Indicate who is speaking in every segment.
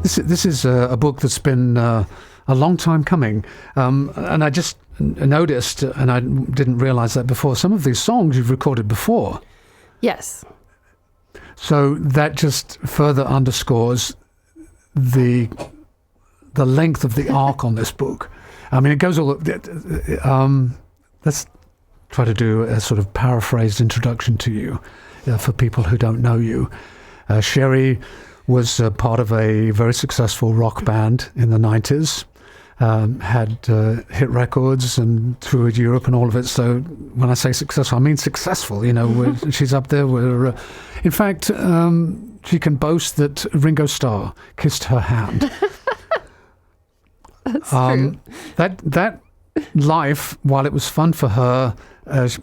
Speaker 1: This is a book that's been a long time coming, and I just noticed, and I didn't realize that before, some of these songs you've recorded before.
Speaker 2: Yes.
Speaker 1: So that just further underscores the length of the arc on this book. I mean, it goes all... let's try to do a sort of paraphrased introduction to you for people who don't know you. Sherry was part of a very successful rock band in the 90s, had hit records and toured Europe and all of it. So when I say successful, I mean successful. You know, she's up there with... in fact, she can boast that Ringo Starr kissed her hand.
Speaker 2: That's true.
Speaker 1: That life, while it was fun for her,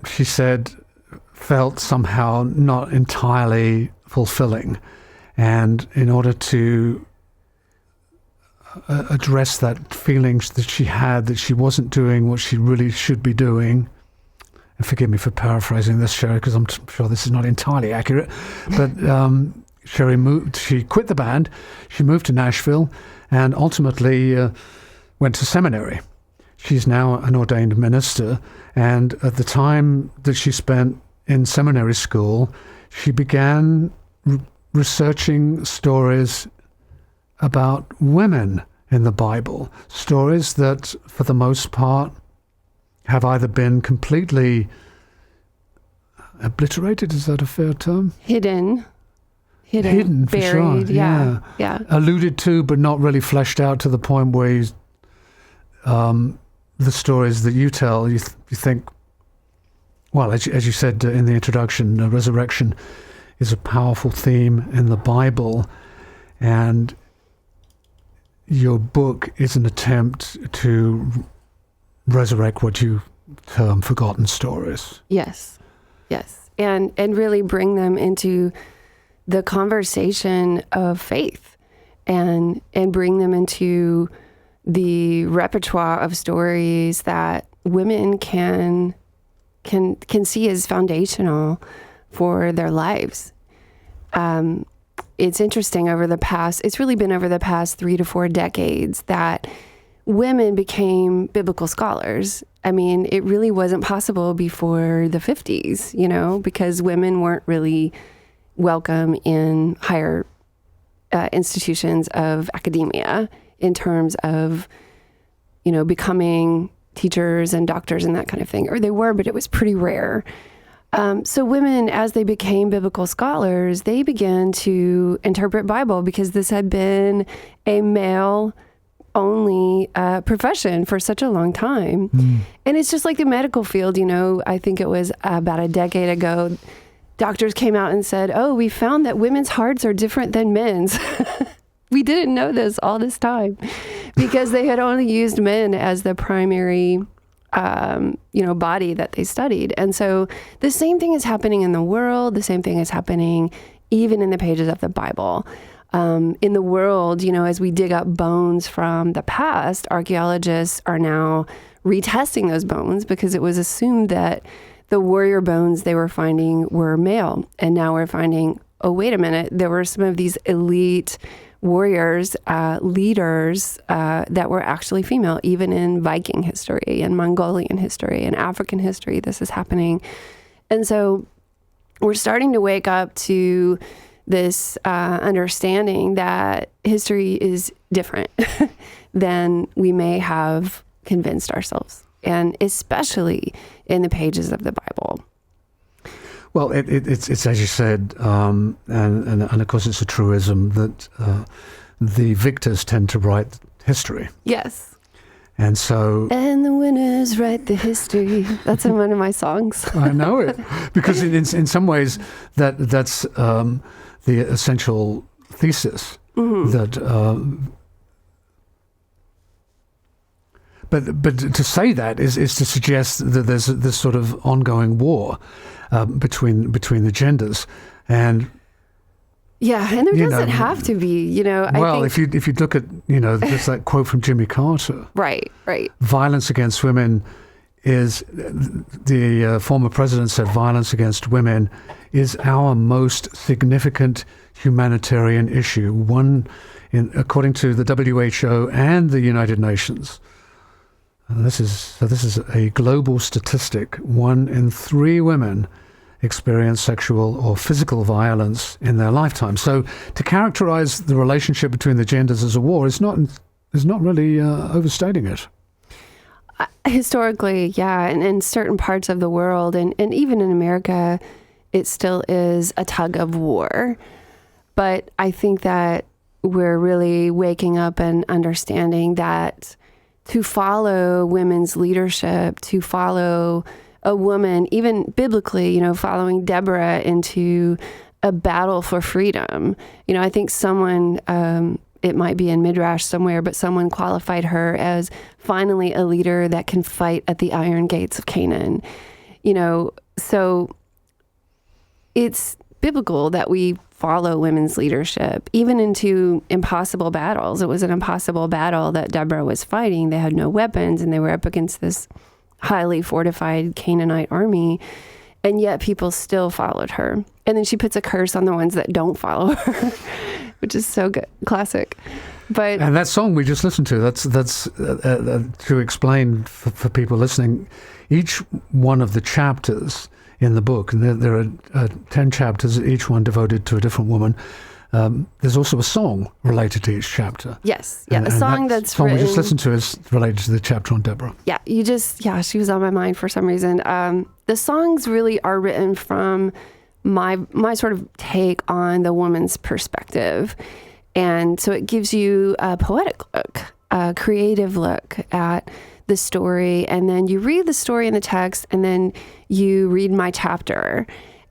Speaker 1: she said, felt somehow not entirely fulfilling. And in order to address that feelings that she had, that she wasn't doing what she really should be doing, and forgive me for paraphrasing this, Sherry, because I'm sure this is not entirely accurate, but Sherry she quit the band, she moved to Nashville, and ultimately went to seminary. She's now an ordained minister, and at the time that she spent in seminary school, she began researching stories about women in the Bible, stories that, for the most part, have either been completely obliterated, is that a fair term?
Speaker 2: Hidden,
Speaker 1: buried,
Speaker 2: for sure. Yeah.
Speaker 1: Alluded to, but not really fleshed out to the point where the stories that you tell, you think, well, as you said in the introduction, resurrection is a powerful theme in the Bible, and your book is an attempt to resurrect what you term forgotten stories.
Speaker 2: Yes. And really bring them into the conversation of faith and bring them into the repertoire of stories that women can see as foundational for their lives. It's interesting it's really been over the past 3 to 4 decades that women became biblical scholars. I mean, it really wasn't possible before the 50s, because women weren't really welcome in higher institutions of academia in terms of, becoming teachers and doctors and that kind of thing. Or they were, but it was pretty rare. So women, as they became biblical scholars, they began to interpret Bible because this had been a male-only profession for such a long time. And it's just like the medical field, I think it was about a decade ago, doctors came out and said, we found that women's hearts are different than men's. We didn't know this all this time because they had only used men as the primary body that they studied. And so the same thing is happening in the world. The same thing is happening even in the pages of the Bible. In the world, as we dig up bones from the past, archaeologists are now retesting those bones because it was assumed that the warrior bones they were finding were male. And now we're finding, oh, wait a minute, there were some of these elite warriors, leaders that were actually female, even in Viking history and Mongolian history and African history. This is happening. And so we're starting to wake up to this understanding that history is different than we may have convinced ourselves, and especially in the pages of the Bible.
Speaker 1: Well, it's as you said, and of course it's a truism that the victors tend to write history.
Speaker 2: Yes.
Speaker 1: And so...
Speaker 2: And the winners write the history. That's in one of my songs.
Speaker 1: I know it. Because in some ways that's the essential thesis. Mm-hmm. That... But to say that is to suggest that there's this sort of ongoing war between the genders, and
Speaker 2: and there doesn't have to be,
Speaker 1: Well, if you look at there's that quote from Jimmy Carter,
Speaker 2: right,
Speaker 1: violence against women is the former president said violence against women is our most significant humanitarian issue, according to the WHO and the United Nations. And this is a global statistic. 1 in 3 women experience sexual or physical violence in their lifetime. So to characterize the relationship between the genders as a war is not really overstating it.
Speaker 2: Historically, yeah, and in certain parts of the world, and even in America, it still is a tug of war. But I think that we're really waking up and understanding that to follow women's leadership, to follow a woman, even biblically, following Deborah into a battle for freedom. I think someone, it might be in Midrash somewhere, but someone qualified her as finally a leader that can fight at the iron gates of Canaan. So it's biblical that we follow women's leadership, even into impossible battles. It was an impossible battle that Deborah was fighting. They had no weapons, and they were up against this highly fortified Canaanite army, and yet people still followed her. And then she puts a curse on the ones that don't follow her, which is so good, classic. And
Speaker 1: that song we just listened to, that's to explain for people listening, each one of the chapters in the book, and there are 10 chapters, each one devoted to a different woman. There's also a song related to each chapter.
Speaker 2: Yes, yeah, a song that's
Speaker 1: song
Speaker 2: written.
Speaker 1: We just listened to is related to the chapter on Deborah.
Speaker 2: Yeah, she was on my mind for some reason. The songs really are written from my sort of take on the woman's perspective. And so it gives you a poetic look, a creative look at the story. And then you read the story in the text, and then you read my chapter.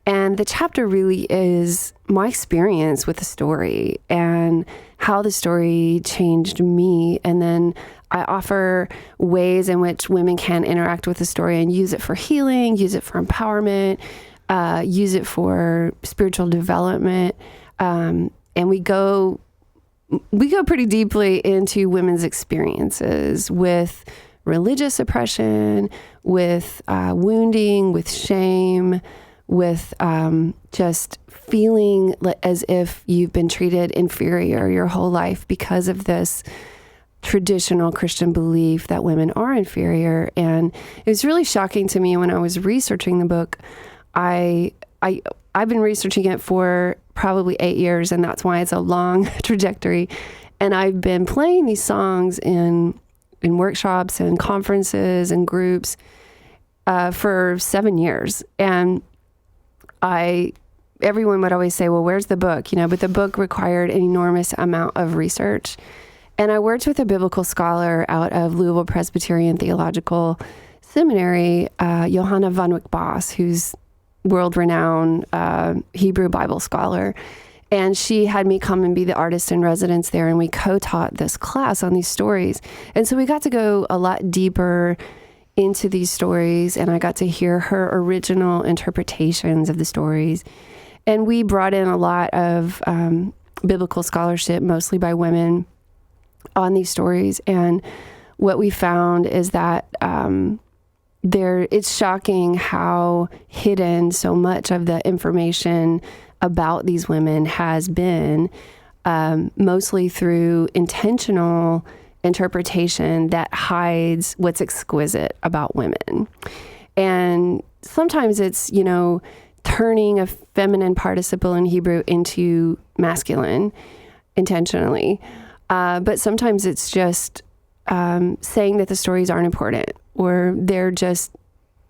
Speaker 2: And the chapter really is my experience with the story and how the story changed me. And then I offer ways in which women can interact with the story and use it for healing, use it for empowerment, use it for spiritual development. And we go pretty deeply into women's experiences with religious oppression, with wounding, with shame, with just feeling as if you've been treated inferior your whole life because of this traditional Christian belief that women are inferior. And it was really shocking to me when I was researching the book. I've been researching it for probably 8 years, and that's why it's a long trajectory. And I've been playing these songs in workshops and conferences and groups for 7 years. And everyone would always say, well, where's the book? But the book required an enormous amount of research. And I worked with a biblical scholar out of Louisville Presbyterian Theological Seminary, Johanna Van Wyck-Boss, who's world-renowned Hebrew Bible scholar. And she had me come and be the artist in residence there, and we co-taught this class on these stories. And so we got to go a lot deeper into these stories, and I got to hear her original interpretations of the stories. And we brought in a lot of biblical scholarship, mostly by women, on these stories. And what we found is that it's shocking how hidden so much of the information about these women has been, mostly through intentional interpretation that hides what's exquisite about women. And sometimes it's, turning a feminine participle in Hebrew into masculine intentionally. But sometimes it's just saying that the stories aren't important, or they're just,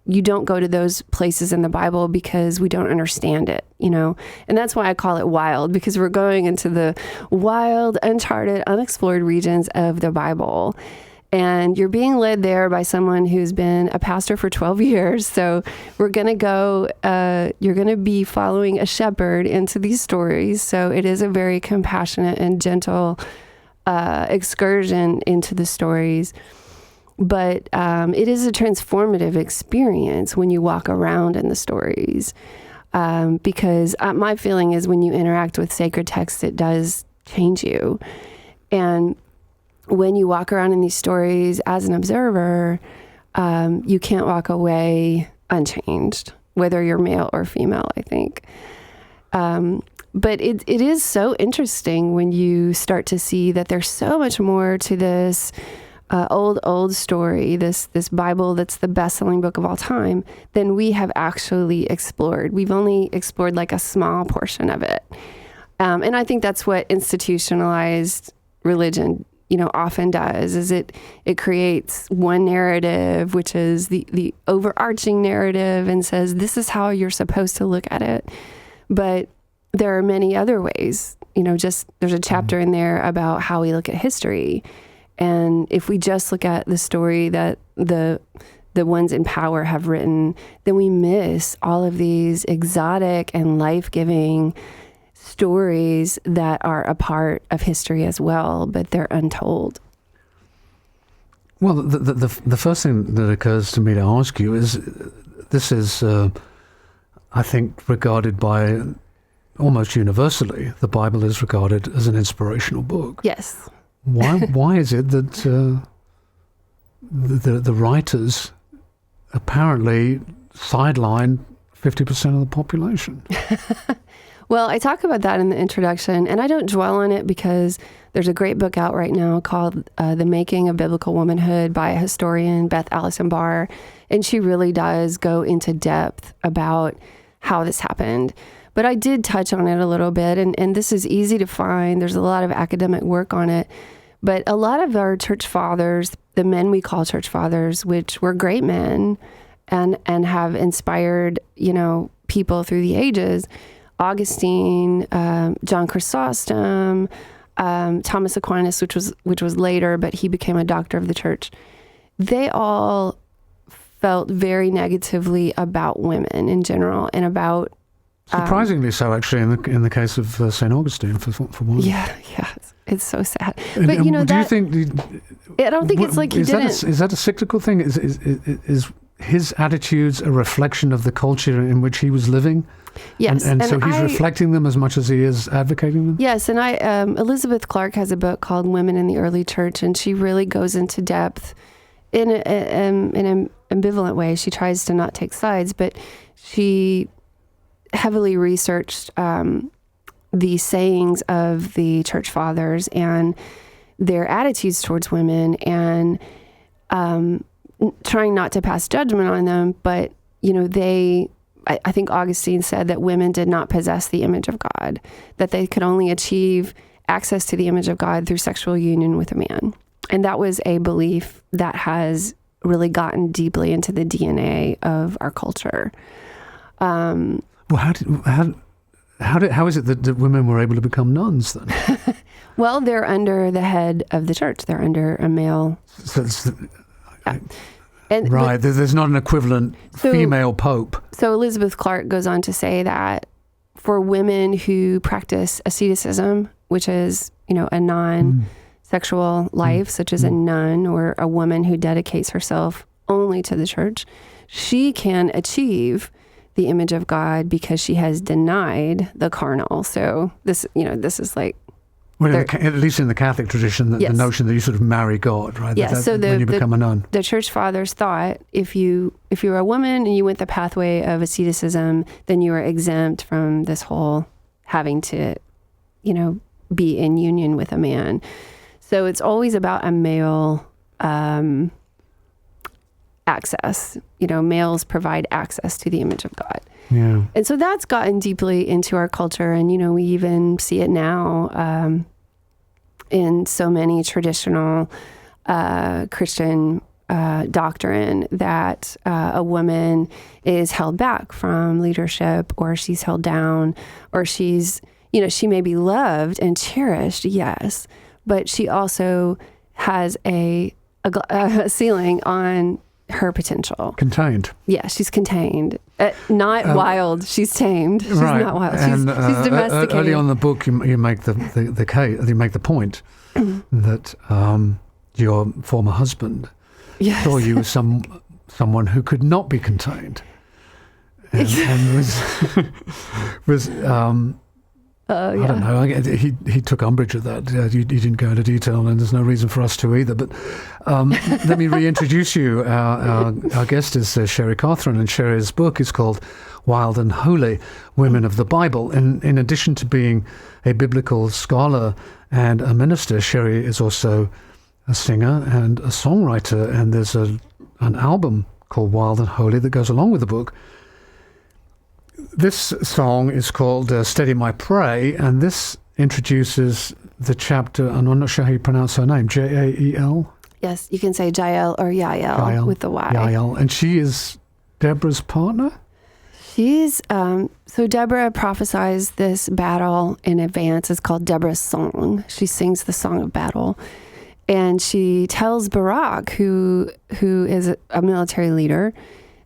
Speaker 2: you don't go to those places in the Bible because we don't understand it, And that's why I call it wild, because we're going into the wild, uncharted, unexplored regions of the Bible. And you're being led there by someone who's been a pastor for 12 years. So we're going to go, you're going to be following a shepherd into these stories. So it is a very compassionate and gentle excursion into the stories. But it is a transformative experience when you walk around in the stories. Because my feeling is when you interact with sacred texts, it does change you. And when you walk around in these stories as an observer, you can't walk away unchanged, whether you're male or female, I think. But it is so interesting when you start to see that there's so much more to this old story, this Bible that's the best-selling book of all time, than we have actually explored. We've only explored like a small portion of it. And I think that's what institutionalized religion, often does, is it creates one narrative, which is the overarching narrative, and says, this is how you're supposed to look at it. But there are many other ways, there's a chapter in there about how we look at history. And if we just look at the story that the ones in power have written, then we miss all of these exotic and life-giving stories that are a part of history as well, but they're untold.
Speaker 1: Well, the first thing that occurs to me to ask you is, this is, I think, regarded by almost universally, the Bible is regarded as an inspirational book.
Speaker 2: Yes.
Speaker 1: Why is it that the writers apparently sideline 50% of the population?
Speaker 2: Well, I talk about that in the introduction, and I don't dwell on it because there's a great book out right now called The Making of Biblical Womanhood by a historian, Beth Allison Barr, and she really does go into depth about how this happened. But I did touch on it a little bit, and this is easy to find. There's a lot of academic work on it. But a lot of our church fathers, the men we call church fathers, which were great men and have inspired, people through the ages, Augustine, John Chrysostom, Thomas Aquinas, which was later, but he became a doctor of the church. They all felt very negatively about women in general, and about
Speaker 1: surprisingly so, actually, in the case of St. Augustine, for one.
Speaker 2: Yeah, it's so sad.
Speaker 1: But
Speaker 2: do you
Speaker 1: think?
Speaker 2: I don't think it's like he didn't.
Speaker 1: Is that a cyclical thing? Is his attitudes a reflection of the culture in which he was living?
Speaker 2: Yes,
Speaker 1: and so he's reflecting them as much as he is advocating them?
Speaker 2: Yes, and Elizabeth Clark has a book called Women in the Early Church, and she really goes into depth in an ambivalent way. She tries to not take sides, but she heavily researched the sayings of the church fathers and their attitudes towards women, and trying not to pass judgment on them, but, I think Augustine said that women did not possess the image of God, that they could only achieve access to the image of God through sexual union with a man. And that was a belief that has really gotten deeply into the DNA of our culture.
Speaker 1: Well, how is it that women were able to become nuns then?
Speaker 2: Well, they're under the head of the church. They're under a male.
Speaker 1: There's not an equivalent female pope.
Speaker 2: So Elizabeth Clark goes on to say that for women who practice asceticism, which is, a non-sexual life, such as a nun or a woman who dedicates herself only to the church, she can achieve the image of God because she has denied the carnal. So this is like...
Speaker 1: Well, at least in the Catholic tradition, the notion that you sort of marry God, right?
Speaker 2: Yes,
Speaker 1: when you become a nun.
Speaker 2: The church fathers thought if you were a woman and you went the pathway of asceticism, then you were exempt from this whole having to, be in union with a man. So it's always about a male access. Males provide access to the image of God.
Speaker 1: Yeah.
Speaker 2: And so that's gotten deeply into our culture. And, we even see it now in so many traditional Christian doctrine that a woman is held back from leadership, or she's held down, or she's, she may be loved and cherished, yes, but she also has a ceiling on her potential.
Speaker 1: Contained.
Speaker 2: Yeah, she's contained. Not wild. She's tamed. She's
Speaker 1: right.
Speaker 2: not wild. She's domesticated.
Speaker 1: Early on in the book, you make the case. You make the point that your former husband saw you as someone who could not be contained, and was I don't know. He took umbrage at that. He didn't go into detail, and there's no reason for us to either. But let me reintroduce you. Our guest is Sherry Cothran, and Sherry's book is called Wild and Holy, Women of the Bible. And in addition to being a biblical scholar and a minister, Sherry is also a singer and a songwriter. And there's an album called Wild and Holy that goes along with the book. This song is called Steady My Prey, and this introduces the chapter, and I'm not sure how you pronounce her name, Jael?
Speaker 2: Yes, you can say Jael or Yael with the Y.
Speaker 1: Yael, and she is Deborah's partner?
Speaker 2: She's, so Deborah prophesies this battle in advance. It's called Deborah's Song. She sings the song of battle. And she tells Barak, who is a military leader,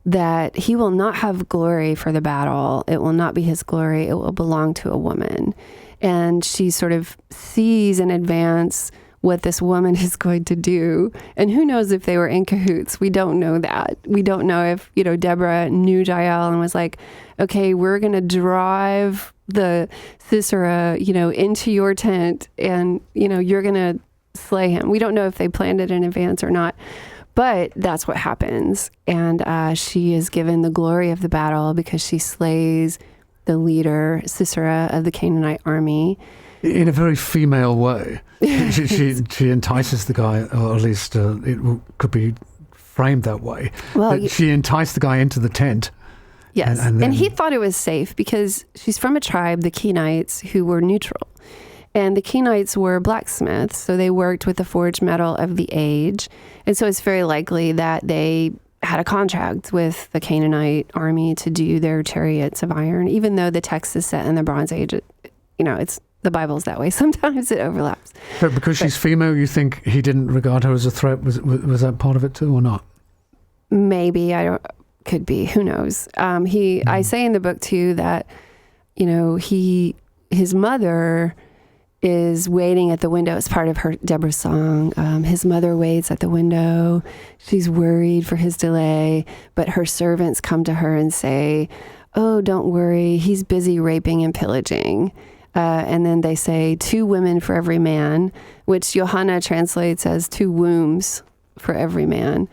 Speaker 2: that he will not have glory for the battle. It will not be his glory. It will belong to a woman. And she sort of sees in advance what this woman is going to do. And who knows if they were in cahoots? We don't know that. We don't know if, Deborah knew Jael and was like, okay, we're going to drive the Sisera, into your tent and, you're going to slay him. We don't know if they planned it in advance or not. But that's what happens. And she is given the glory of the battle because she slays the leader, Sisera, of the Canaanite army.
Speaker 1: In a very female way. She entices the guy, or at least it could be framed that way. Well, she enticed the guy into the tent.
Speaker 2: Yes. And he thought it was safe because she's from a tribe, the Kenites, who were neutral. And the Kenites were blacksmiths, so they worked with the forged metal of the age. And so it's very likely that they had a contract with the Canaanite army to do their chariots of iron, even though the text is set in the Bronze Age. It's the Bible's that way. Sometimes it overlaps.
Speaker 1: So because she's female, you think he didn't regard her as a threat? Was that part of it too, or not?
Speaker 2: Maybe. Could be. Who knows? I say in the book too that, his mother is waiting at the window. It's part of her Deborah's song. His mother waits at the window. She's worried for his delay, but her servants come to her and say, oh, don't worry. He's busy raping and pillaging. And then they say 2 women for every man, which Johanna translates as 2 wombs for every man.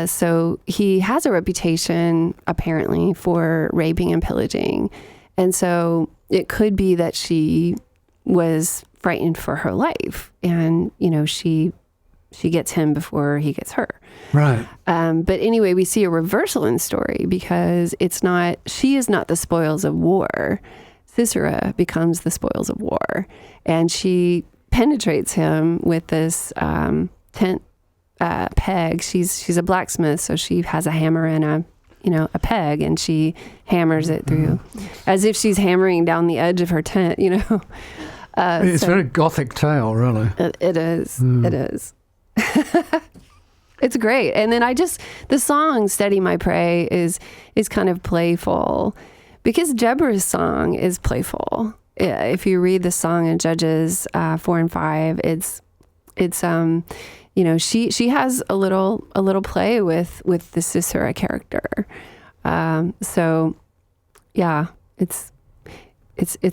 Speaker 2: So he has a reputation, apparently, for raping and pillaging. And so it could be that she was frightened for her life, and she gets him before he gets her.
Speaker 1: Right.
Speaker 2: But anyway, we see a reversal in the story because she is not the spoils of war. Sisera becomes the spoils of war, and she penetrates him with this tent peg. She's a blacksmith, so she has a hammer and a peg, and she hammers it through as if she's hammering down the edge of her tent, It's a very Gothic tale, really. It is. It is. It's great. And then the song Steady My Prey is kind of playful because Deborah's song is playful. If you read the song in Judges 4 and 5, it's she has a little play with the Sisera character. So yeah, it's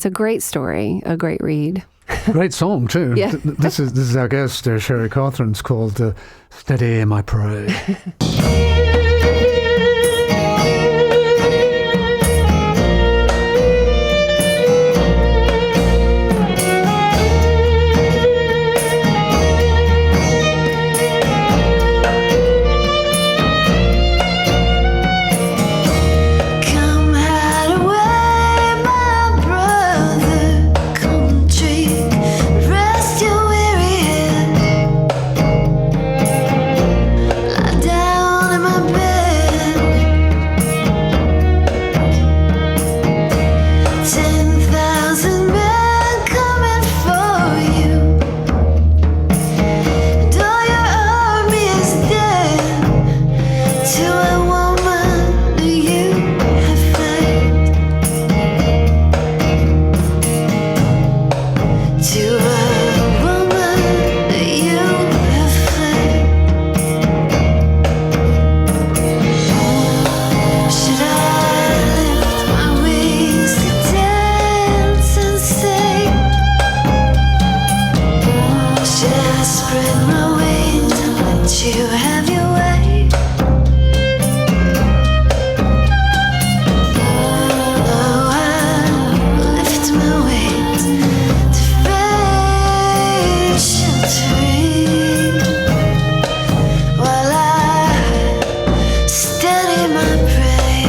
Speaker 2: a great story, a great read.
Speaker 1: Great song too.
Speaker 2: Yeah.
Speaker 1: This is our guest, Sherry Cothran. It's called Steady My Prey.
Speaker 3: Down in my spread my wings and let you have your way. Oh, I lift my wings to fade sheltering while I steady my prey.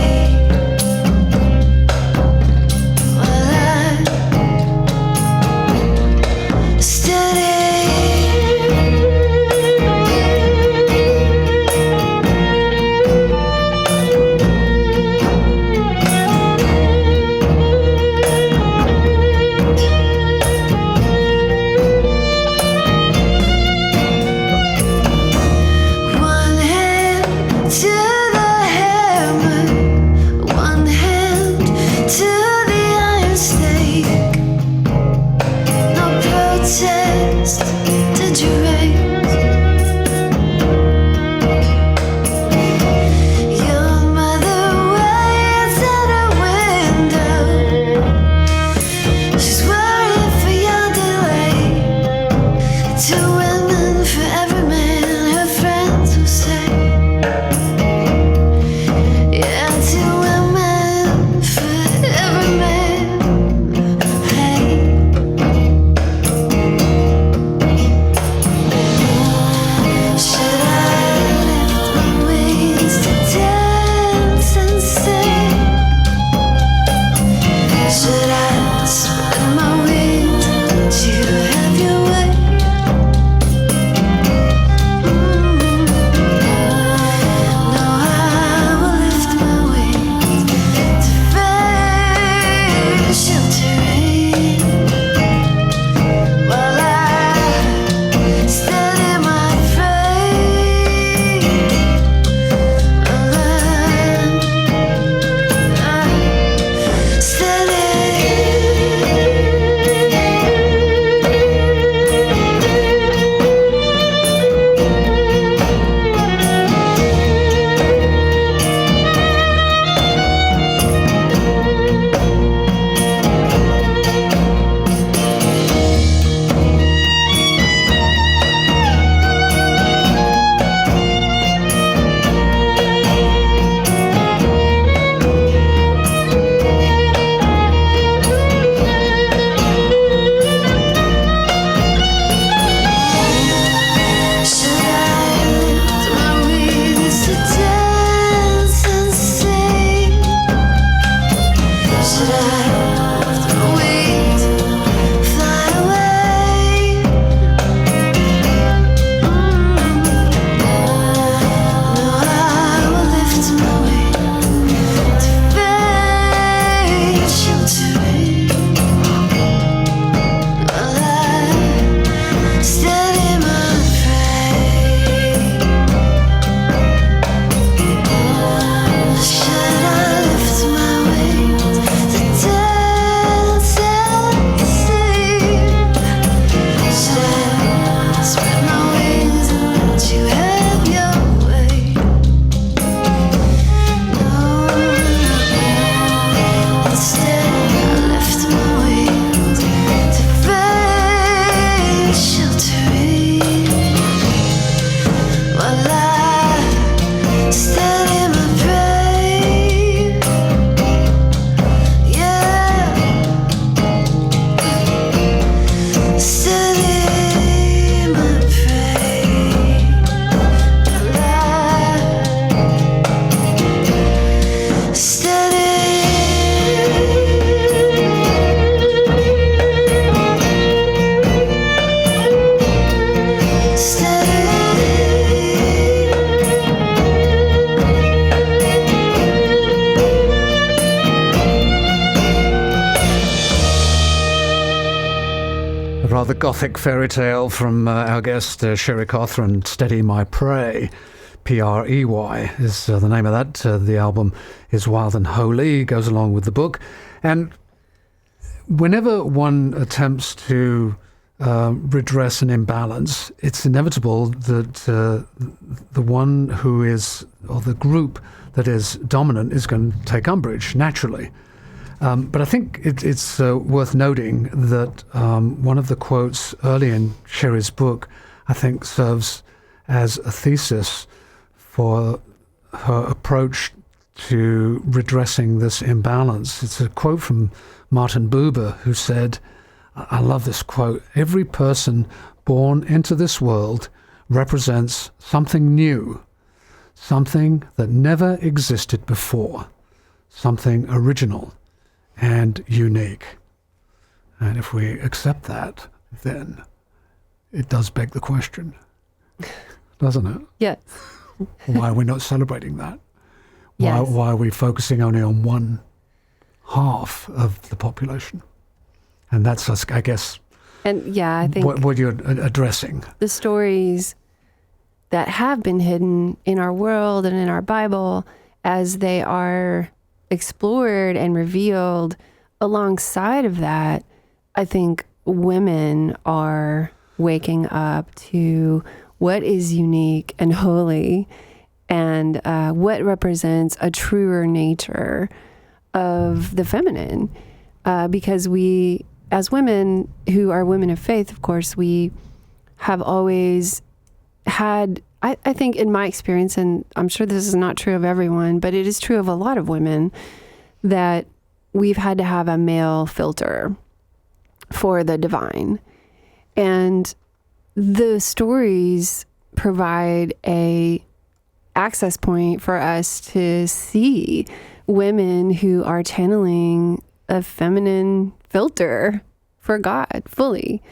Speaker 3: While I steady. One hand to the hammer, one hand to the iron stake. No protest did you raise? Your mother waits at her window. She's worried for your delay. 2 women for every man, her friends will say. Yeah, 2 women for every man. Hey. Should I lift my wings to dance and sing? Should I spread my wings and let you have your way? No, I will lift my wings to fade sheltering while I steady my prey. While I steady. Should I lift my wings to dance and sing? Should I lift my wings and fly away? No, I will lift my wings to fade sheltering while I steady my prey. Should I lift my wings to dance and sing? Should I spread my wings and let you have your way? No, instead I lift my wings to fade sheltering while I steady my prey. Yeah, steady my prey. While I steady.
Speaker 1: A rather gothic fairy tale from our guest Sherry Cothran, Steady My Prey. Prey is the name of that. The album is Wild and Holy, goes along with the book. And whenever one attempts to redress an imbalance, it's inevitable that the one who is, or the group that is dominant, is going to take umbrage naturally. But I think it's worth noting that one of the quotes early in Sherry's book, I think serves as a thesis for her approach to redressing this imbalance. It's a quote from Martin Buber, who said, I love this quote, "Every person born into this world represents something new, something that never existed before, something original and unique." And if we accept that, then it does beg the question, doesn't it?
Speaker 2: Yes.
Speaker 1: Why are we not celebrating that?
Speaker 2: Yes.
Speaker 1: Why are we focusing only on one half of the population? And that's, I guess,
Speaker 2: And yeah, I think
Speaker 1: what you're addressing.
Speaker 2: the stories that have been hidden in our world and in our Bible, as they are explored and revealed alongside of that, I think women are waking up to what is unique and holy, and what represents a truer nature of the feminine. Because we, as women who are women of faith, of course, we have always had, I think in my experience, and I'm sure this is not true of everyone, but it is true of a lot of women, that we've had to have a male filter for the divine. And the stories provide a access point for us to see women who are channeling a feminine filter for God fully,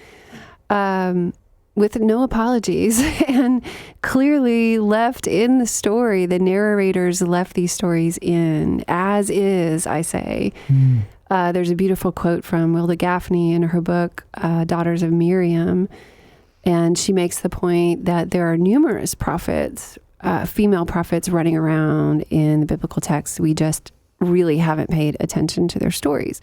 Speaker 2: with no apologies, and clearly left in the story. The narrators left these stories in, as is, I say. There's a beautiful quote from Wilda Gaffney in her book, Daughters of Miriam, and she makes the point that there are numerous prophets, female prophets running around in the biblical text. We just really haven't paid attention to their stories.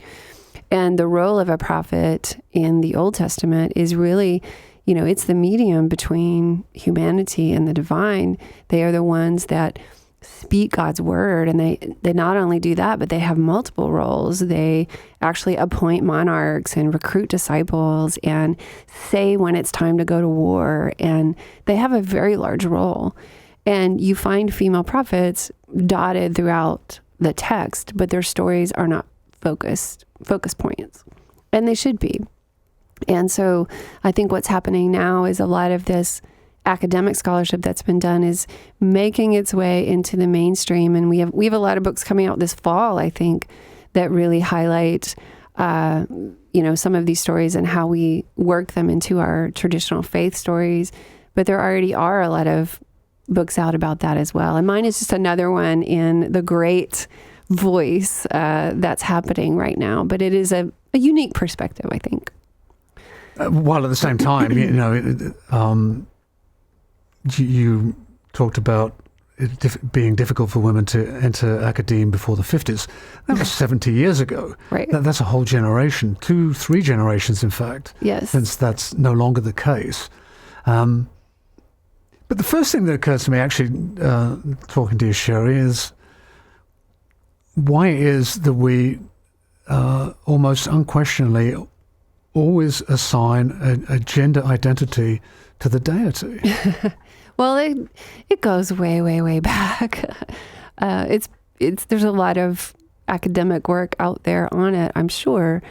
Speaker 2: And the role of a prophet in the Old Testament is really, it's the medium between humanity and the divine. They are the ones that speak God's word, and they not only do that, but they have multiple roles. They actually appoint monarchs and recruit disciples and say when it's time to go to war, and they have a very large role. And you find female prophets dotted throughout the text, but their stories are not focus points, and they should be. And so I think what's happening now is a lot of this academic scholarship that's been done is making its way into the mainstream, and we have a lot of books coming out this fall, I think, that really highlight some of these stories and how we work them into our traditional faith stories. But there already are a lot of books out about that as well, and mine is just another one in the great voice that's happening right now. But it is a unique perspective, I think.
Speaker 1: While at the same time, you talked about it being difficult for women to enter academia before the 50s. That was 70 years ago.
Speaker 2: Right.
Speaker 1: That's a whole generation, 2-3 generations, in fact.
Speaker 2: Yes.
Speaker 1: Since that's no longer the case. But the first thing that occurs to me, actually, talking to you, Sherry, is why it is that we almost unquestionably always assign a gender identity to the deity?
Speaker 2: Well, it goes way, way, way back. There's a lot of academic work out there on it, I'm sure.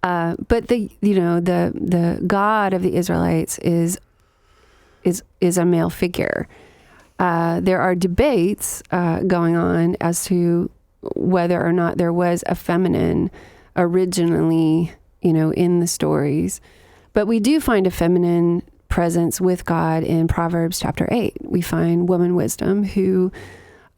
Speaker 2: But the God of the Israelites is a male figure. There are debates going on as to whether or not there was a feminine originally, in the stories. But we do find a feminine presence with God in Proverbs chapter 8. We find woman wisdom, who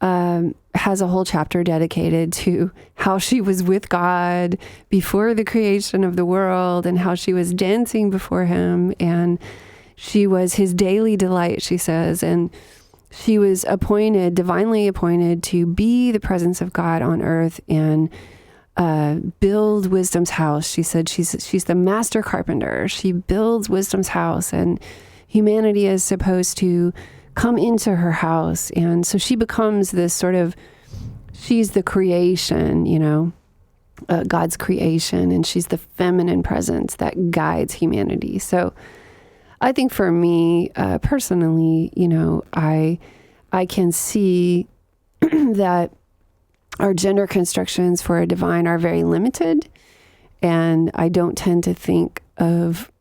Speaker 2: has a whole chapter dedicated to how she was with God before the creation of the world, and how she was dancing before him, and she was his daily delight, she says, and she was divinely appointed to be the presence of God on earth and build wisdom's house. She said she's the master carpenter. She builds wisdom's house, and humanity is supposed to come into her house. And so she becomes this she's the creation, God's creation, and she's the feminine presence that guides humanity. So I think for me personally, I can see that our gender constructions for a divine are very limited, and I don't tend to think of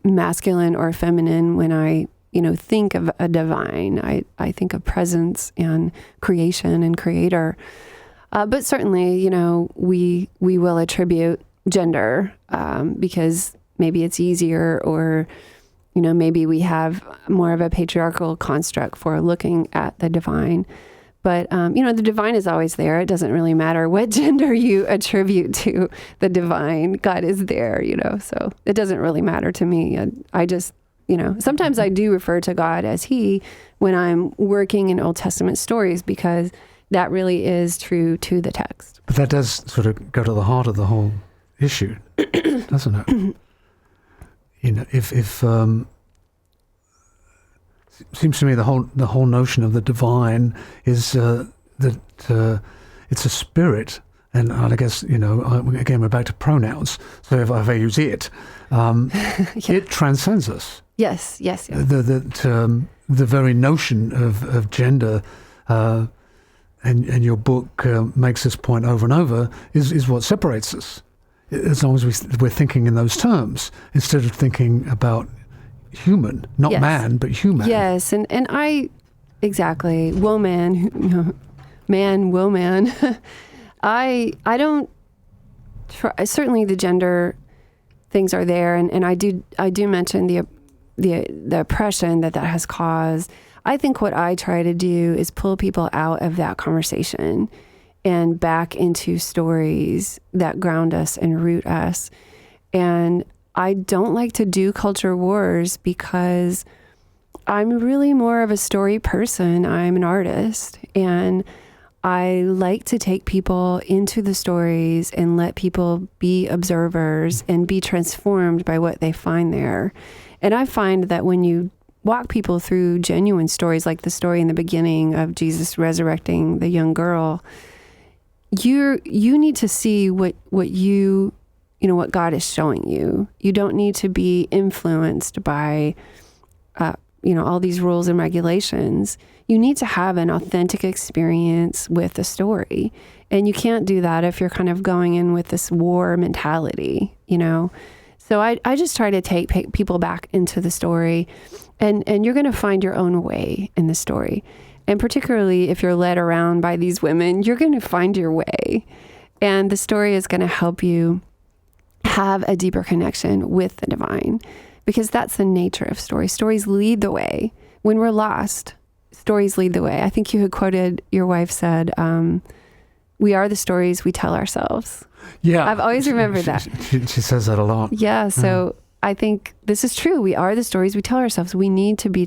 Speaker 2: masculine or feminine when I think of a divine. I think of presence and creation and creator. But certainly, we will attribute gender because maybe it's easier, or, maybe we have more of a patriarchal construct for looking at the divine. But, the divine is always there. It doesn't really matter what gender you attribute to the divine. God is there, so it doesn't really matter to me. I just, sometimes I do refer to God as he when I'm working in Old Testament stories, because that really is true to the text.
Speaker 1: But that does sort of go to the heart of the whole issue, doesn't it? If seems to me the whole notion of the divine is that it's a spirit, and I guess again we're back to pronouns. So if I use it, it transcends us.
Speaker 2: Yes.
Speaker 1: The very notion of gender, and your book makes this point over and over, is what separates us. As long as we're thinking in those terms, instead of thinking about human, not man, but human.
Speaker 2: Yes, and I, exactly, woman, man, woman. I don't try, certainly the gender things are there, and I do mention the oppression that has caused. I think what I try to do is pull people out of that conversation and back into stories that ground us and root us. And I don't like to do culture wars because I'm really more of a story person. I'm an artist, and I like to take people into the stories and let people be observers and be transformed by what they find there. And I find that when you walk people through genuine stories, like the story in the beginning of Jesus resurrecting the young girl, you need to see what God is showing you. You don't need to be influenced by, all these rules and regulations. You need to have an authentic experience with the story. And you can't do that if you're kind of going in with this war mentality, So I just try to take people back into the story, and you're going to find your own way in the story. And particularly if you're led around by these women, you're going to find your way. And the story is going to help you have a deeper connection with the divine, because that's the nature of stories. Stories lead the way. When we're lost, stories lead the way. I think you had quoted, your wife said, we are the stories we tell ourselves.
Speaker 1: Yeah.
Speaker 2: I've always remembered that.
Speaker 1: She says that a lot.
Speaker 2: Yeah. So I think this is true. We are the stories we tell ourselves. We need to be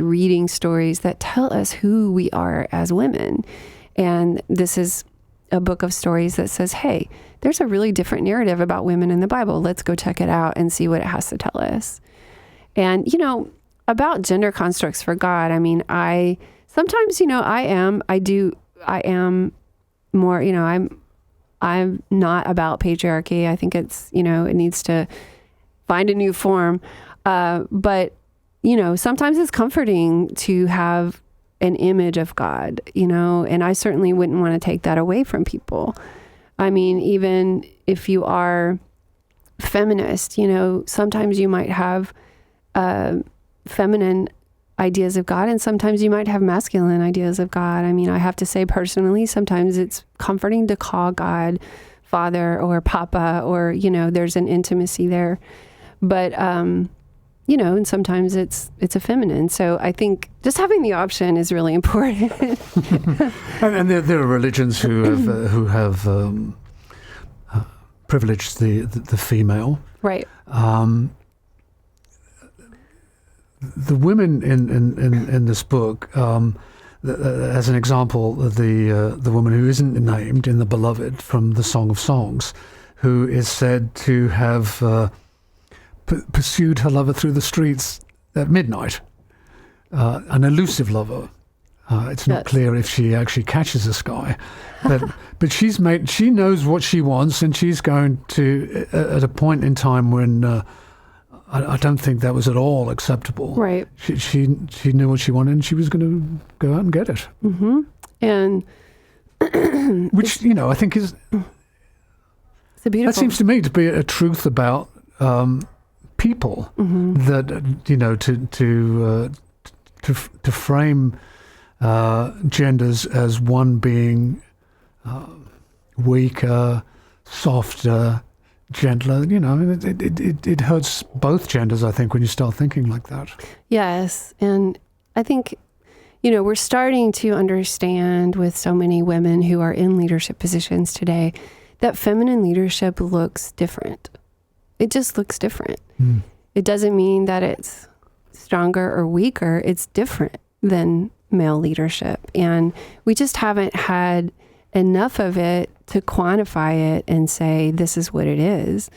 Speaker 2: reading stories that tell us who we are as women. And this is a book of stories that says, hey, there's a really different narrative about women in the Bible. Let's go check it out and see what it has to tell us. And, about gender constructs for God, I mean, I am more, I'm not about patriarchy. I think it's, it needs to find a new form. But, sometimes it's comforting to have an image of God, and I certainly wouldn't want to take that away from people. I mean, even if you are feminist, sometimes you might have feminine ideas of God, and sometimes you might have masculine ideas of God. I mean, I have to say personally, sometimes it's comforting to call God Father or Papa, or, there's an intimacy there. But, and sometimes it's a feminine. So I think just having the option is really important.
Speaker 1: And there are religions who have privileged the female.
Speaker 2: Right.
Speaker 1: The women in this book, as an example, the woman who isn't named in The Beloved from the Song of Songs, who is said to have pursued her lover through the streets at midnight, an elusive lover. It's not clear if she actually catches this guy, but she knows what she wants, and she's going to, at a point in time when I don't think that was at all acceptable.
Speaker 2: Right.
Speaker 1: She knew what she wanted, and she was going to go out and get it.
Speaker 2: Mm-hmm. And
Speaker 1: which, I think is...
Speaker 2: It's a beautiful...
Speaker 1: That seems to me to be a truth about people, that, to frame genders as one being weaker, softer, gentler, it hurts both genders, I think, when you start thinking like that.
Speaker 2: Yes. And I think, we're starting to understand with so many women who are in leadership positions today that feminine leadership looks different. It just looks different. Mm. It doesn't mean that it's stronger or weaker. It's different than male leadership. And we just haven't had enough of it to quantify it and say, this is what it is.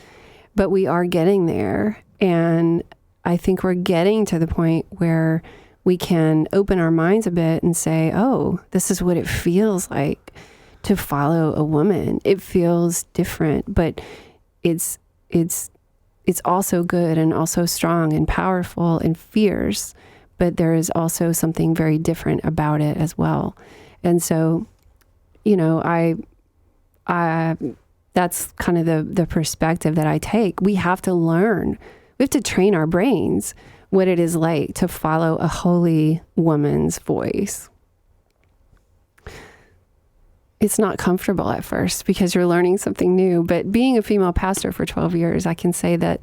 Speaker 2: But we are getting there. And I think we're getting to the point where we can open our minds a bit and say, oh, this is what it feels like to follow a woman. It feels different, but it's also good and also strong and powerful and fierce, but there is also something very different about it as well. And so, I that's kind of the perspective that I take. We have to learn, we have to train our brains what it is like to follow a holy woman's voice. It's not comfortable at first because you're learning something new. But being a female pastor for 12 years, I can say that,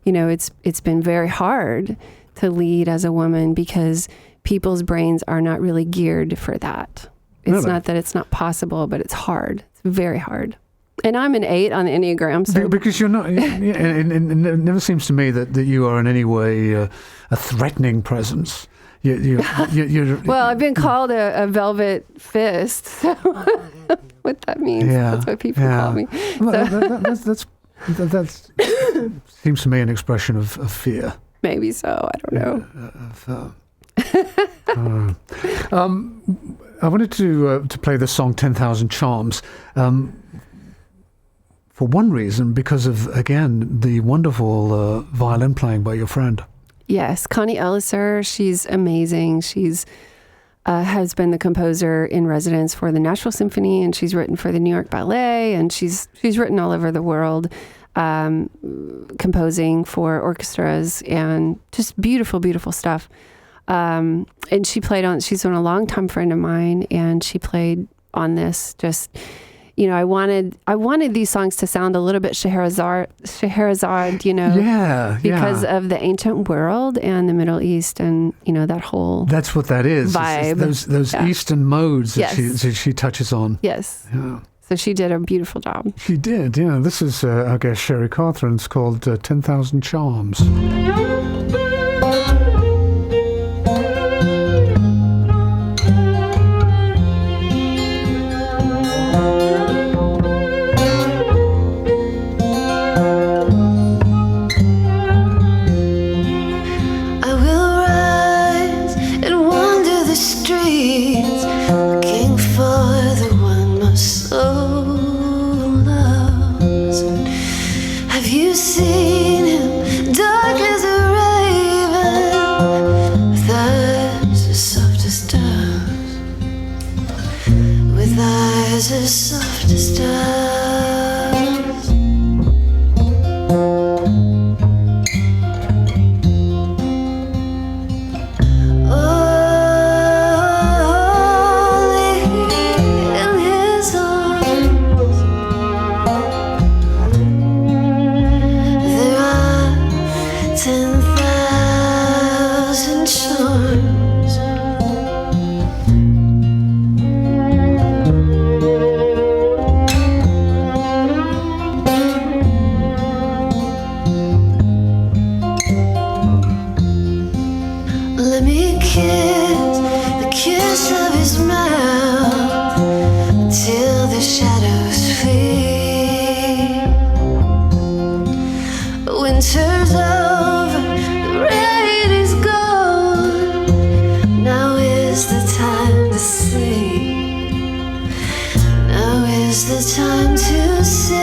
Speaker 2: it's been very hard to lead as a woman because people's brains are not really geared for that. It's
Speaker 1: really?
Speaker 2: Not that it's not possible, but it's hard. It's very hard. And I'm an 8 on the Enneagram. So
Speaker 1: because you're not, and it never seems to me that you are in any way a threatening presence. You're
Speaker 2: well, I've been called a velvet fist. So what that means? That's what people call me.
Speaker 1: Well, that seems to me an expression of fear.
Speaker 2: Maybe so. I don't know.
Speaker 1: I wanted to play the song 10,000 Charms for one reason, because of, again, the wonderful violin playing by your friend.
Speaker 2: Yes, Connie Elliser, she's amazing. She's has been the composer in residence for the Nashville Symphony, and she's written for the New York Ballet, and she's written all over the world, composing for orchestras, and just beautiful, beautiful stuff. And she's been a longtime friend of mine, and she played on this just... I wanted these songs to sound a little bit Scheherazade, because of the ancient world and the Middle East, and that whole
Speaker 1: that's what that is
Speaker 2: vibe.
Speaker 1: It's those Eastern modes that she touches on.
Speaker 2: Yes.
Speaker 1: Yeah.
Speaker 2: So she did a beautiful job.
Speaker 1: She did. Yeah. This is I guess Sherry Cothran. It's called 10,000 Charms.
Speaker 3: As soft as stars. Only in his arms there are 10,000 charms. Let me kiss the kiss of his mouth till the shadows flee. Winter's over, the rain is gone. Now is the time to sing. Now is the time to sing.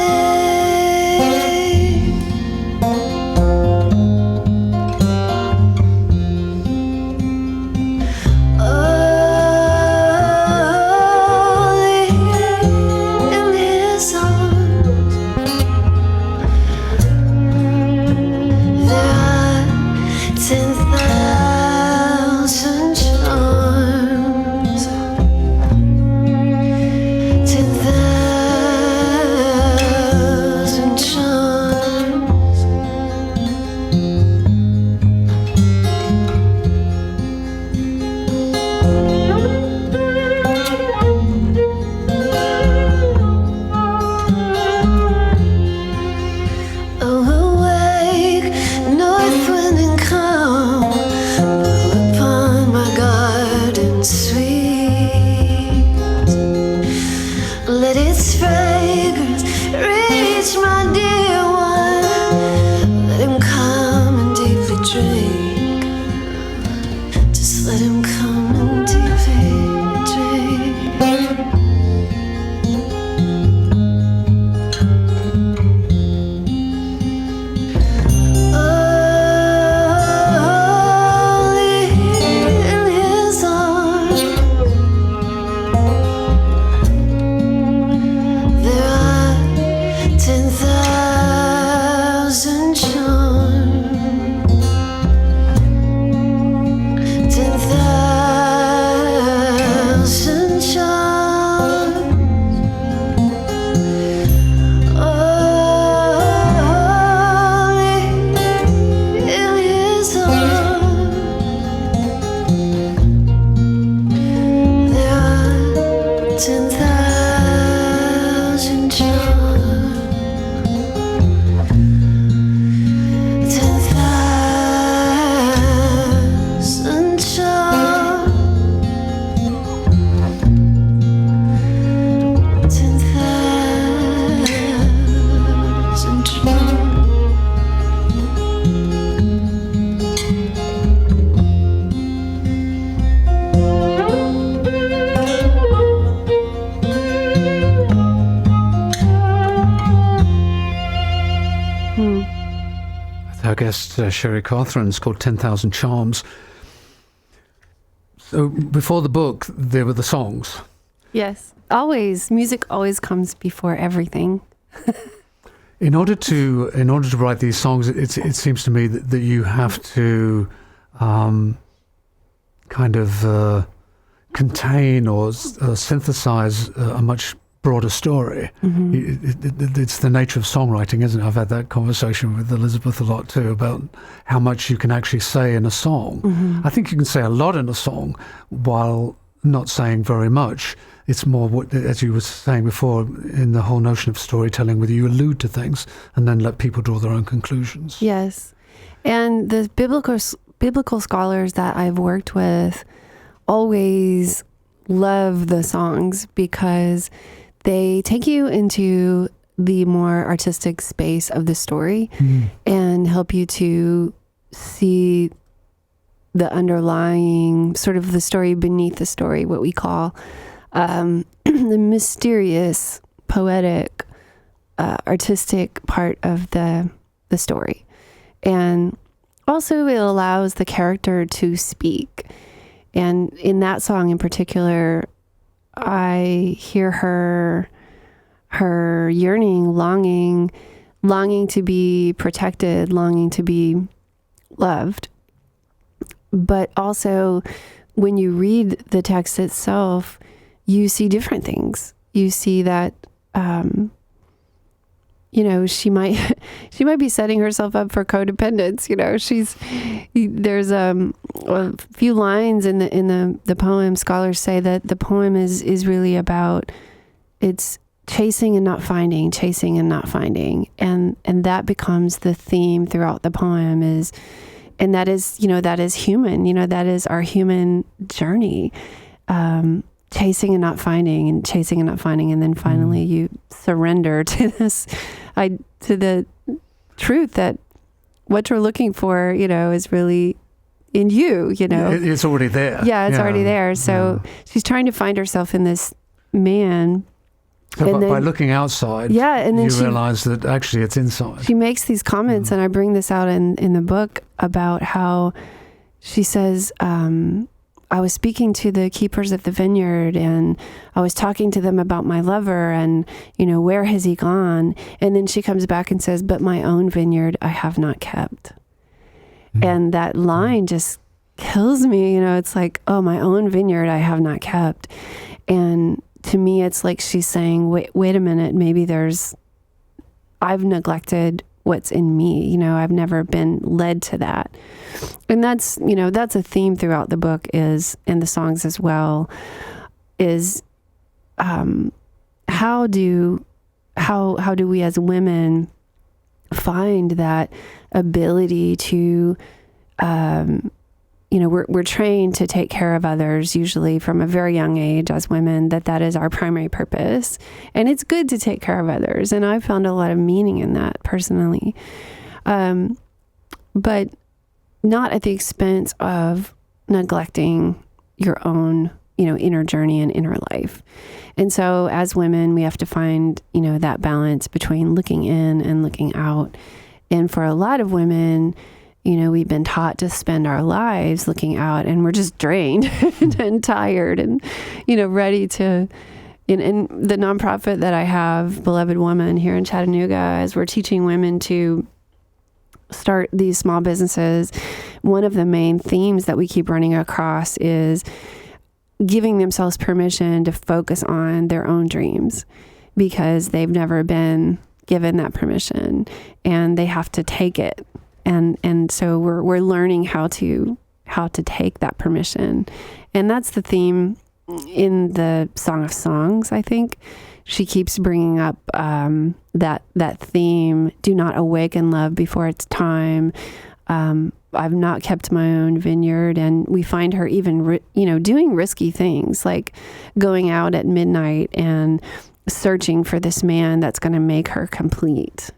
Speaker 3: 10,000 charms. 10,000 charms. Oh, awake, north wind and calm, blow upon my garden sweet. Let its fragrance reach my dear one. Let him come and deeply drink. Just let him come and deeply drink. In his arms there are 10,000 charms. 10,000 charms. In his arms there are 10,000 charms. 10,000 charms. 10,000 charms.
Speaker 1: Our guest, Sherry Cothran, is called 10,000 Charms. So before the book, there were the songs.
Speaker 2: Yes. Always. Music always comes before everything.
Speaker 1: In order to write these songs, it seems to me that you have to kind of contain or synthesize a much broader story. It's the nature of songwriting, isn't it? I've had that conversation with Elizabeth a lot too about how much you can actually say in a song. I think you can say a lot in a song while not saying very much. It's more, what, as you were saying before, in the whole notion of storytelling, whether you allude to things and then let people draw their own conclusions.
Speaker 2: Yes. And the biblical scholars that I've worked with always love the songs because they take you into the more artistic space of the story and help you to see the underlying sort of the story beneath the story, what we call the mysterious, poetic, artistic part of the story. And also it allows the character to speak. And in that song in particular, I hear her yearning, longing to be protected, longing to be loved. But also, when you read the text itself, you see different things. You see that, she might be setting herself up for codependence. There's a few lines in the poem. Scholars say that the poem is really about, it's chasing and not finding, and that becomes the theme throughout the poem. And that is human. That is our human journey. Chasing and not finding, and then finally you surrender to the truth that what you're looking for, is really in you.
Speaker 1: It's already there.
Speaker 2: Yeah, it's already there. So she's trying to find herself in this man.
Speaker 1: So by looking outside, and then you realize that actually it's inside.
Speaker 2: She makes these comments, and I bring this out in the book about how she says, I was speaking to the keepers of the vineyard, and I was talking to them about my lover, and, where has he gone? And then she comes back and says, but my own vineyard I have not kept. And that line just kills me. It's like, oh, my own vineyard I have not kept. And to me, it's like she's saying, wait a minute, maybe I've neglected what's in me. I've never been led to that. And that's a theme throughout the book and the songs as well, is how do we as women find that ability to, we're trained to take care of others, usually from a very young age as women, that is our primary purpose. And it's good to take care of others. And I've found a lot of meaning in that personally. But not at the expense of neglecting your own, inner journey and inner life. And so as women, we have to find, that balance between looking in and looking out. And for a lot of women, we've been taught to spend our lives looking out, and we're just drained and tired and, ready to, in the nonprofit that I have, Beloved Woman, here in Chattanooga, as we're teaching women to start these small businesses, one of the main themes that we keep running across is giving themselves permission to focus on their own dreams, because they've never been given that permission and they have to take it. And so we're learning how to take that permission. And that's the theme in the Song of Songs, I think. She keeps bringing up that theme, do not awaken love before it's time. I've not kept my own vineyard. And we find her even, doing risky things, like going out at midnight and searching for this man that's going to make her complete,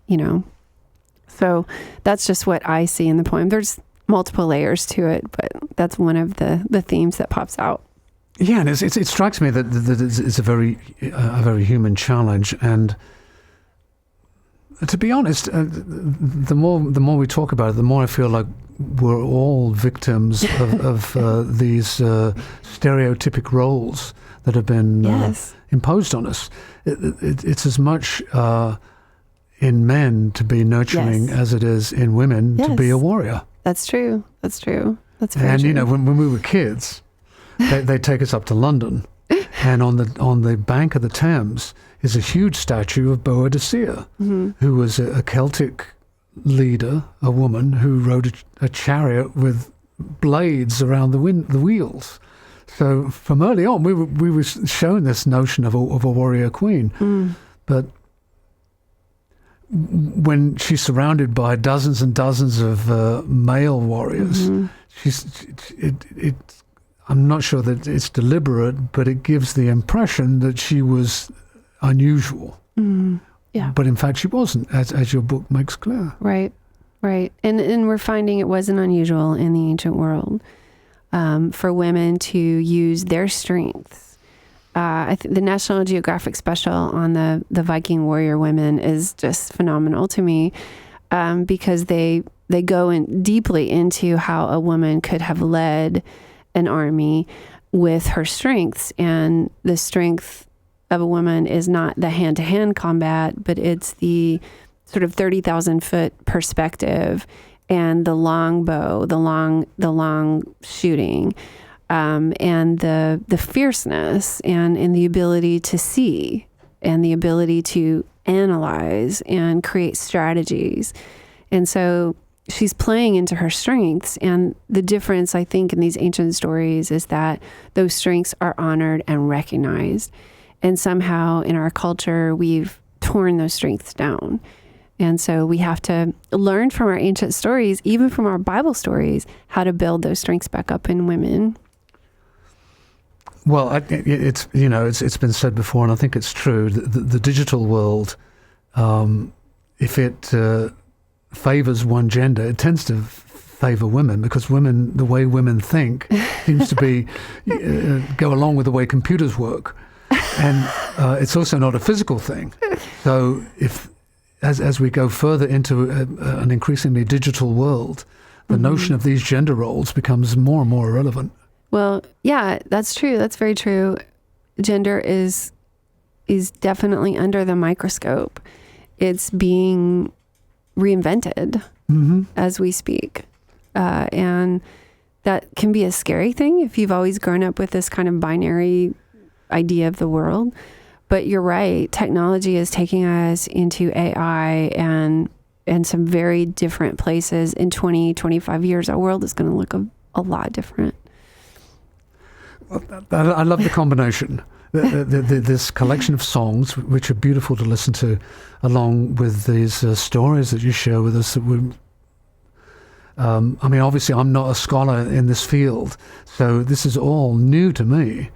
Speaker 2: So that's just what I see in the poem. There's multiple layers to it, but that's one of the themes that pops out.
Speaker 1: Yeah, and it strikes me that it's a very human challenge. And to be honest, the more we talk about it, the more I feel like we're all victims of these stereotypic roles that have been imposed on us. It's as much in men to be nurturing as it is in women to be a warrior.
Speaker 2: That's true. That's very true.
Speaker 1: When we were kids, they take us up to London, and on the bank of the Thames is a huge statue of Boadicea, who was a Celtic leader, a woman who rode a chariot with blades around the wheels. So from early on, we were shown this notion of a warrior queen, but when she's surrounded by dozens and dozens of male warriors, I'm not sure that it's deliberate, but it gives the impression that she was unusual. Yeah. But in fact, she wasn't, as your book makes clear.
Speaker 2: Right. And we're finding it wasn't unusual in the ancient world for women to use their strengths. I think the National Geographic special on the Viking warrior women is just phenomenal to me, because they go in deeply into how a woman could have led an army with her strengths. And the strength of a woman is not the hand-to-hand combat, but it's the sort of 30,000 foot perspective and the long bow, the long shooting. And the fierceness and the ability to see and the ability to analyze and create strategies. And so she's playing into her strengths. And the difference, I think, in these ancient stories is that those strengths are honored and recognized. And somehow in our culture, we've torn those strengths down. And so we have to learn from our ancient stories, even from our Bible stories, how to build those strengths back up in women.
Speaker 1: Well, it's been said before, and I think it's true. The digital world, if it favors one gender, it tends to favor women, because women, the way women think, seems to be go along with the way computers work, and it's also not a physical thing. So if as we go further into an increasingly digital world, the notion of these gender roles becomes more and more irrelevant.
Speaker 2: Well, yeah, that's true. That's very true. Gender is definitely under the microscope. It's being reinvented as we speak. And that can be a scary thing if you've always grown up with this kind of binary idea of the world. But you're right. Technology is taking us into AI and some very different places. In 20, 25 years, our world is going to look a lot different.
Speaker 1: I love the combination. This collection of songs, which are beautiful to listen to, along with these stories that you share with us. I mean, obviously, I'm not a scholar in this field, so this is all new to me.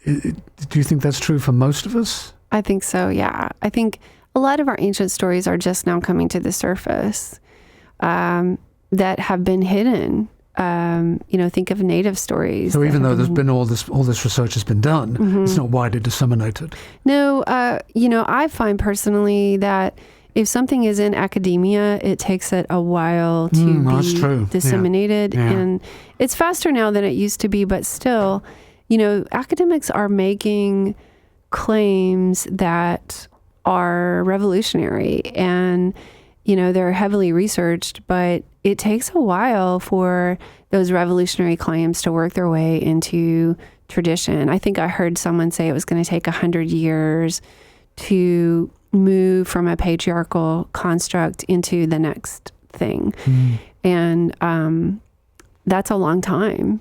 Speaker 1: Do you think that's true for most of us?
Speaker 2: I think so, yeah. I think a lot of our ancient stories are just now coming to the surface that have been hidden. Think of native stories.
Speaker 1: So even though there's been all this research has been done, it's not widely disseminated.
Speaker 2: No, I find personally that if something is in academia, it takes it a while to be disseminated. Yeah. And it's faster now than it used to be, but still, academics are making claims that are revolutionary and, they're heavily researched, but it takes a while for those revolutionary claims to work their way into tradition. I think I heard someone say it was going to take 100 years to move from a patriarchal construct into the next thing. And that's a long time.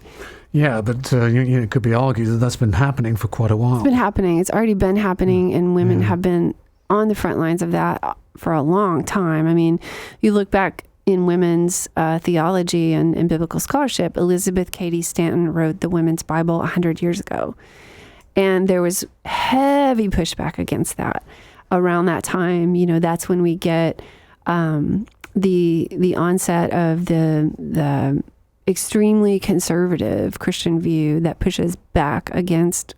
Speaker 1: Yeah, but it could be argued that that's been happening for quite a while.
Speaker 2: It's been happening. It's already been happening, and women have been on the front lines of that for a long time. I mean, you look back in women's theology and biblical scholarship, Elizabeth Cady Stanton wrote the Women's Bible 100 years ago. And there was heavy pushback against that. Around that time, that's when we get the onset of the extremely conservative Christian view that pushes back against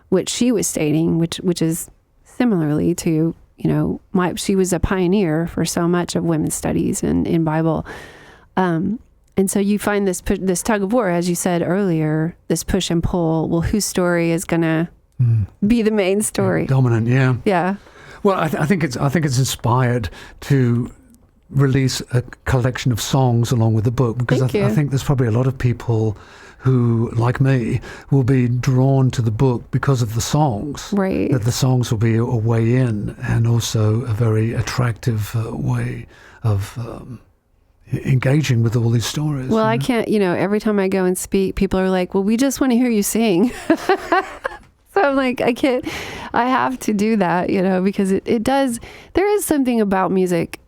Speaker 2: what she was stating, which is similarly to, she was a pioneer for so much of women's studies in Bible. And so you find this tug of war, as you said earlier, this push and pull. Well, whose story is going to be the main story?
Speaker 1: Dominant, yeah.
Speaker 2: Yeah.
Speaker 1: Well, I think it's inspired to release a collection of songs along with the book, because I think there's probably a lot of people who, like me, will be drawn to the book because of the songs.
Speaker 2: Right.
Speaker 1: That the songs will be a way in, and also a very attractive way of engaging with all these stories.
Speaker 2: Well, I can't, every time I go and speak, people are like, well, we just want to hear you sing. So I'm like, I have to do that, because it does, there is something about music.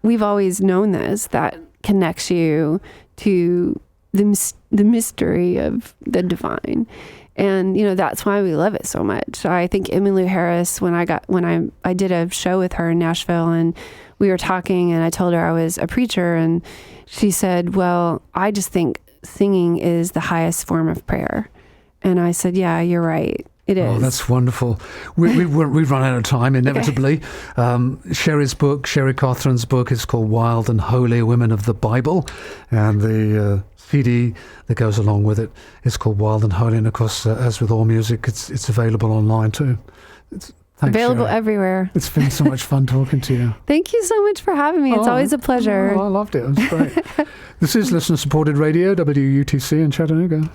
Speaker 2: We've always known this, that connects you to the mystery of the divine. And, that's why we love it so much. I think Emmylou Harris, when I did a show with her in Nashville, and we were talking, and I told her I was a preacher, and she said, well, I just think singing is the highest form of prayer. And I said, yeah, you're right. It is.
Speaker 1: Oh, that's wonderful. We've run out of time, inevitably. Okay. Sherry Cothran's book is called Wild and Holy Women of the Bible. And the CD that goes along with it is called Wild and Holy. And of course, as with all music, it's available online too. Thanks,
Speaker 2: available
Speaker 1: Sherry.
Speaker 2: Everywhere.
Speaker 1: It's been so much fun talking to you.
Speaker 2: Thank you so much for having me. It's always a pleasure.
Speaker 1: I loved it. It was great. This is listener-supported radio, WUTC in Chattanooga.